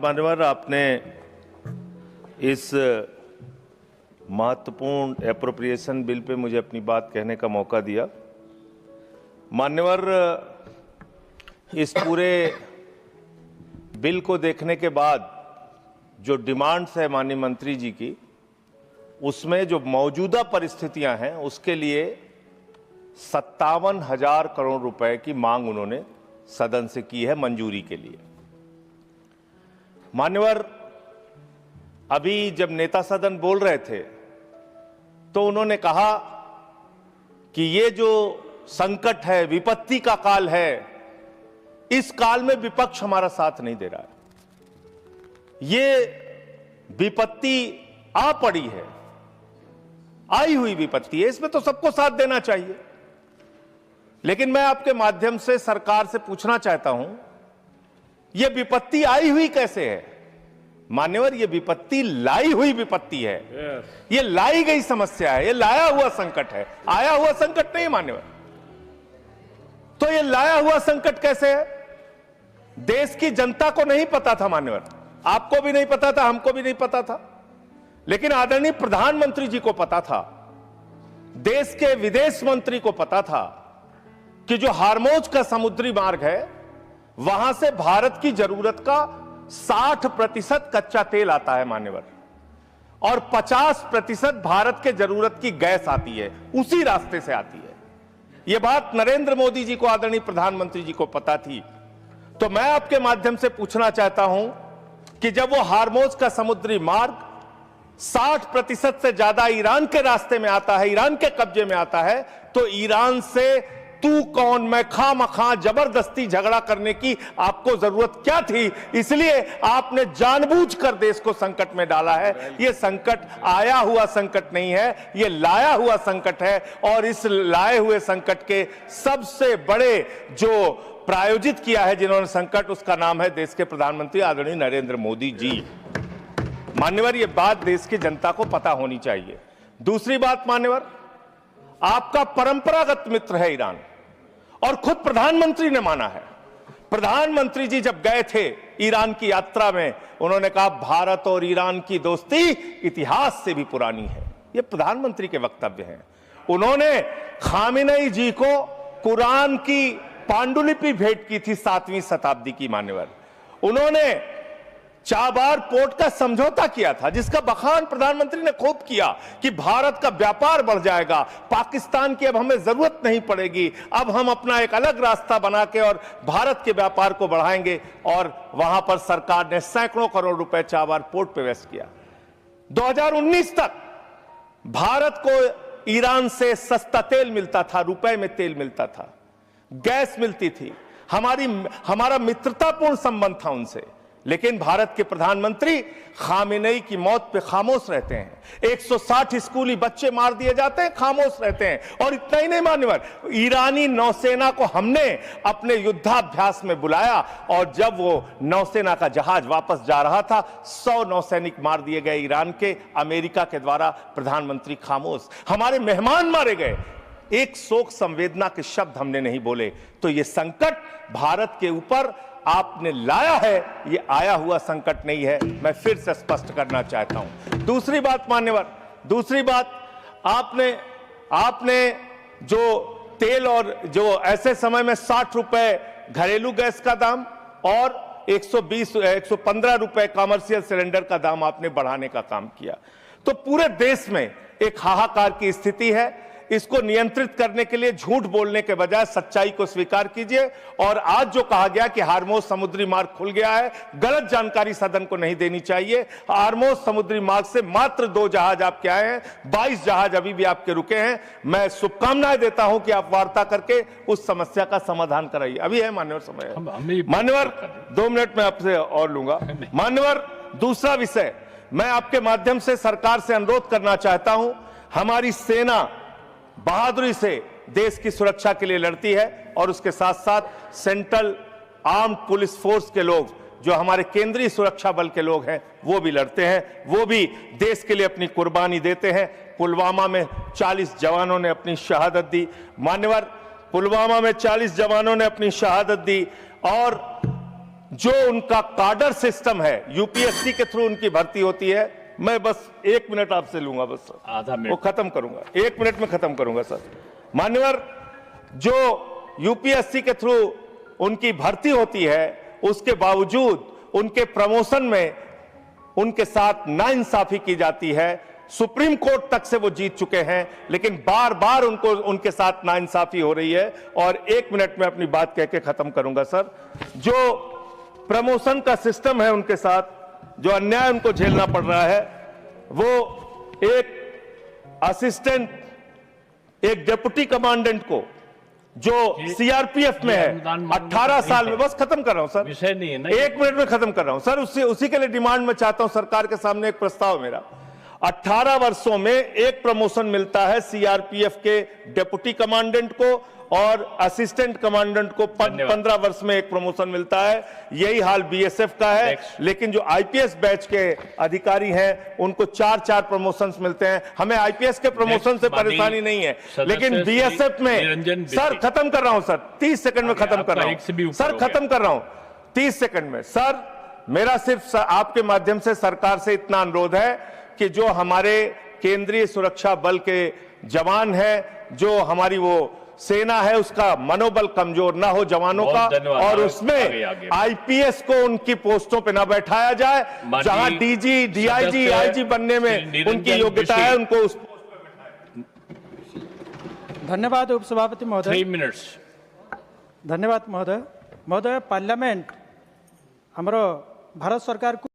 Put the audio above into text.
मान्यवर, आपने इस महत्वपूर्ण एप्रोप्रिएशन बिल पे मुझे अपनी बात कहने का मौका दिया। मान्यवर, इस पूरे बिल को देखने के बाद जो डिमांड्स है माननीय मंत्री जी की, उसमें जो मौजूदा परिस्थितियां हैं उसके लिए 57,000 करोड़ रुपए की मांग उन्होंने सदन से की है मंजूरी के लिए। मान्यवर, अभी जब नेता सदन बोल रहे थे तो उन्होंने कहा कि ये जो संकट है, विपत्ति का काल है, इस काल में विपक्ष हमारा साथ नहीं दे रहा है। ये विपत्ति आ पड़ी है, आई हुई विपत्ति है, इसमें तो सबको साथ देना चाहिए। लेकिन मैं आपके माध्यम से सरकार से पूछना चाहता हूं, यह विपत्ति आई हुई कैसे है? मान्यवर, यह विपत्ति लाई हुई विपत्ति है। यह लाई गई समस्या है, यह लाया हुआ संकट है, आया हुआ संकट नहीं मान्यवर। तो यह लाया हुआ संकट कैसे है? देश की जनता को नहीं पता था मान्यवर, आपको भी नहीं पता था, हमको भी नहीं पता था, लेकिन आदरणीय प्रधानमंत्री जी को पता था, देश के विदेश मंत्री को पता था कि जो हार्मोज का समुद्री मार्ग है, वहां से भारत की जरूरत का 60% कच्चा तेल आता है मान्यवर, और 50% भारत के जरूरत की गैस आती है, उसी रास्ते से आती है। यह बात नरेंद्र मोदी जी को, आदरणीय प्रधानमंत्री जी को पता थी। तो मैं आपके माध्यम से पूछना चाहता हूं कि जब वो हार्मोज का समुद्री मार्ग 60% से ज्यादा ईरान के रास्ते में आता है, ईरान के कब्जे में आता है, तो ईरान से तू कौन मैं खामखा जबरदस्ती झगड़ा करने की आपको जरूरत क्या थी? इसलिए आपने जानबूझकर देश को संकट में डाला है। यह संकट आया हुआ संकट नहीं है, यह लाया हुआ संकट है, और इस लाए हुए संकट के सबसे बड़े जो प्रायोजित किया है जिन्होंने संकट, उसका नाम है देश के प्रधानमंत्री आदरणीय नरेंद्र मोदी जी। मान्यवर, यह बात देश की जनता को पता होनी चाहिए। दूसरी बात मान्यवर, आपका परंपरागत मित्र है ईरान, और खुद प्रधानमंत्री ने माना है। प्रधानमंत्री जी जब गए थे ईरान की यात्रा में, उन्होंने कहा भारत और ईरान की दोस्ती इतिहास से भी पुरानी है। यह प्रधानमंत्री के वक्तव्य हैं। उन्होंने खामेनेई जी को कुरान की पांडुलिपि भेंट की थी 7वीं शताब्दी की मान्यवर। उन्होंने चाबार पोर्ट का समझौता किया था, जिसका बखान प्रधानमंत्री ने खूब किया कि भारत का व्यापार बढ़ जाएगा, पाकिस्तान की अब हमें जरूरत नहीं पड़ेगी, अब हम अपना एक अलग रास्ता बना के और भारत के व्यापार को बढ़ाएंगे। और वहां पर सरकार ने सैकड़ों करोड़ रुपए चाबार पोर्ट पे वेस्ट किया। 2019 तक भारत को ईरान से सस्ता तेल मिलता था, रुपए में तेल मिलता था, गैस मिलती थी, हमारा मित्रतापूर्ण संबंध था उनसे। लेकिन भारत के प्रधानमंत्री खामेनेई की मौत पे खामोश रहते हैं। 160 स्कूली बच्चे मार दिए जाते हैं, खामोश रहते हैं। और इतना ही नहीं मान्यवर, ईरानी नौसेना को हमने अपने युद्धाभ्यास में बुलाया, और जब वो नौसेना का जहाज वापस जा रहा था, 100 नौसैनिक मार दिए गए ईरान के, अमेरिका के द्वारा। प्रधानमंत्री खामोश। हमारे मेहमान मारे गए, एक शोक संवेदना के शब्द हमने नहीं बोले। तो ये संकट भारत के ऊपर आपने लाया है, ये आया हुआ संकट नहीं है, मैं फिर से स्पष्ट करना चाहता हूं। दूसरी बात मान्यवर, दूसरी बात, आपने जो तेल और जो ऐसे समय में 60 रुपए घरेलू गैस का दाम और 115 रुपए कमर्शियल सिलेंडर का दाम आपने बढ़ाने का काम किया, तो पूरे देश में एक हाहाकार की स्थिति है। इसको नियंत्रित करने के लिए झूठ बोलने के बजाय सच्चाई को स्वीकार कीजिए। और आज जो कहा गया कि हार्मोज समुद्री मार्ग खुल गया है, गलत जानकारी सदन को नहीं देनी चाहिए। हार्मोज समुद्री मार्ग से मात्र 2 जहाज आपके आए हैं, 22 जहाज अभी भी आपके रुके हैं। मैं शुभकामनाएं देता हूं कि आप वार्ता करके उस समस्या का समाधान कराइए। अभी है मान्यवर समय, मान्यवर 2 मिनट में आपसे और लूंगा। मान्यवर, दूसरा विषय, मैं आपके माध्यम से सरकार से अनुरोध करना चाहता हूं। हमारी सेना बहादुरी से देश की सुरक्षा के लिए लड़ती है, और उसके साथ साथ सेंट्रल आर्म्ड पुलिस फोर्स के लोग, जो हमारे केंद्रीय सुरक्षा बल के लोग हैं, वो भी लड़ते हैं, वो भी देश के लिए अपनी कुर्बानी देते हैं। पुलवामा में 40 जवानों ने अपनी शहादत दी। मान्यवर, पुलवामा में 40 जवानों ने अपनी शहादत दी, और जो उनका काडर सिस्टम है, यूपीएससी के थ्रू उनकी भर्ती होती है। मैं बस 1 मिनट आपसे लूंगा, बस सर, आधा मिनट, वो खत्म करूंगा, 1 मिनट में खत्म करूंगा सर। मान्यवर, जो यूपीएससी के थ्रू उनकी भर्ती होती है, उसके बावजूद उनके प्रमोशन में उनके साथ नाइंसाफी की जाती है। सुप्रीम कोर्ट तक से वो जीत चुके हैं, लेकिन बार बार उनके साथ नाइंसाफी हो रही है। और 1 मिनट में अपनी बात कह के खत्म करूंगा सर। जो प्रमोशन का सिस्टम है उनके साथ, जो अन्याय उनको झेलना पड़ रहा है, वो एक असिस्टेंट, एक डिप्टी कमांडेंट को जो सीआरपीएफ में है 18 साल में, बस खत्म कर रहा हूं सर, विषय नहीं है ना, 1 मिनट में खत्म कर रहा हूं सर। उसी के लिए डिमांड में चाहता हूं, सरकार के सामने एक प्रस्ताव है मेरा। 18 वर्षों में एक प्रमोशन मिलता है सीआरपीएफ के डिप्टी कमांडेंट को, और असिस्टेंट कमांडेंट को 15 वर्ष में एक प्रमोशन मिलता है। यही हाल बीएसएफ का है। लेकिन जो आईपीएस बैच के अधिकारी हैं, उनको 4-4 प्रमोशंस मिलते हैं। हमें आईपीएस के प्रमोशन से परेशानी नहीं है, लेकिन बीएसएफ में, सर खत्म कर रहा हूं सर, 30 सेकंड में खत्म कर रहा हूं सर, खत्म कर रहा हूं 30 सेकंड में सर। मेरा सिर्फ आपके माध्यम से सरकार से इतना अनुरोध है कि जो हमारे केंद्रीय सुरक्षा बल के जवान हैं, जो हमारी वो सेना है, उसका मनोबल कमजोर ना हो जवानों का, और उसमें आईपीएस को उनकी पोस्टों पे ना बैठाया जाए। जहां डीजी, डीआईजी, आईजी बनने में उनकी योग्यता है, उनको उस पोस्ट पे बैठाएं। धन्यवाद उपसभापति महोदय। 3 मिनट्स। धन्यवाद महोदय। महोदय, पार्लियामेंट हमरो भारत सरकार को